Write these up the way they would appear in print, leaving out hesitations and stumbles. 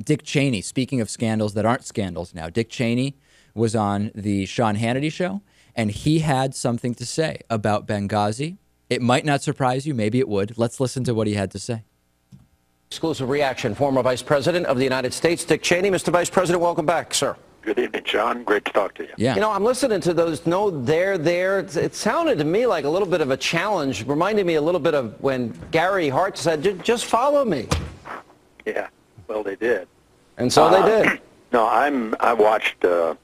Dick Cheney, speaking of scandals that aren't scandals now, Dick Cheney was on the Sean Hannity show, and he had something to say about Benghazi. It might not surprise you. Maybe it would. Let's listen to what he had to say. Exclusive reaction. Former Vice President of the United States, Dick Cheney. Mr. Vice President, welcome back, sir. Good evening, John. Great to talk to you. Yeah. You know, I'm listening to those no there. It sounded to me like a little bit of a challenge, reminded me a little bit of when Gary Hart said, just follow me. Yeah, well, they did. And so they did. No, I watched the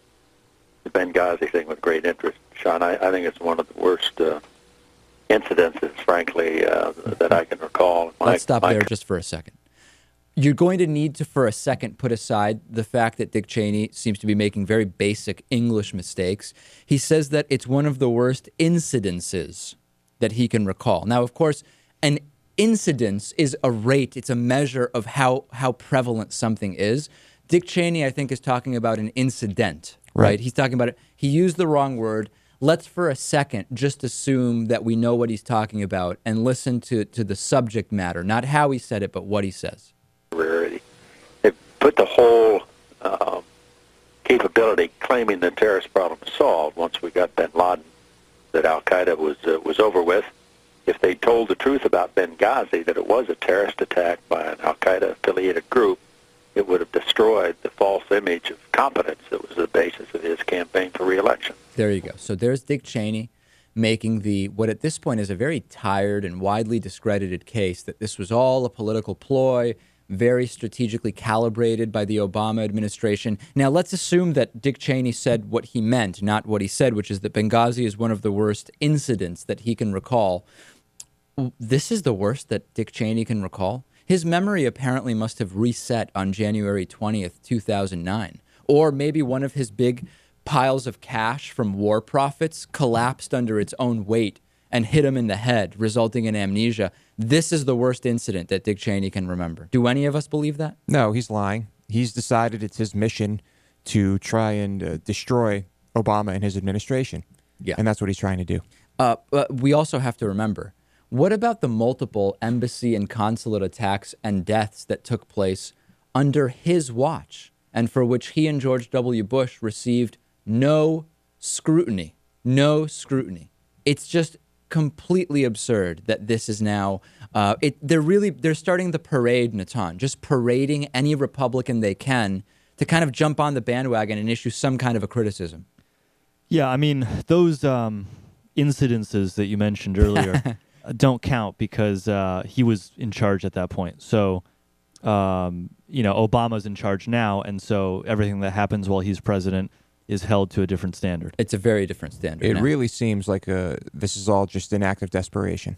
Benghazi thing with great interest, Sean. I think it's one of the worst incidences, frankly, that I can recall. Let's stop there just for a second. You're going to need to, for a second, put aside the fact that Dick Cheney seems to be making very basic English mistakes. He says that it's one of the worst incidences that he can recall. Now, of course, an incidence is a rate. It's a measure of how prevalent something is. Dick Cheney, I think, is talking about an incident, right? He's talking about it. He used the wrong word. Let's, for a second, just assume that we know what he's talking about and listen to the subject matter, not how he said it, but what he says. They put the whole capability claiming the terrorist problem is solved once we got bin Laden, that al-Qaeda was over with. If they told the truth about Benghazi, that it was a terrorist attack by an al-Qaeda-affiliated group, it would have destroyed the false image of competence that was the basis of his campaign for re-election. There you go. So there's Dick Cheney making what at this point is a very tired and widely discredited case that this was all a political ploy, very strategically calibrated by the Obama administration. Now, let's assume that Dick Cheney said what he meant, not what he said, which is that Benghazi is one of the worst incidents that he can recall. This is the worst that Dick Cheney can recall? His memory apparently must have reset on January 20th, 2009. Or maybe one of his big piles of cash from war profits collapsed under its own weight and hit him in the head, resulting in amnesia. This is the worst incident that Dick Cheney can remember. Do any of us believe that? No, he's lying. He's decided it's his mission to try and destroy Obama and his administration. Yeah. And that's what he's trying to do. We also have to remember, what about the multiple embassy and consulate attacks and deaths that took place under his watch and for which he and George W. Bush received no scrutiny? No scrutiny. It's just completely absurd that this is now they're starting the parade, Natan, just parading any Republican they can to kind of jump on the bandwagon and issue some kind of a criticism. Yeah, I mean, those incidences that you mentioned earlier don't count because he was in charge at that point. So, Obama's in charge now, and so everything that happens while he's president is held to a different standard. It's a very different standard. It really seems like this is all just an act of desperation.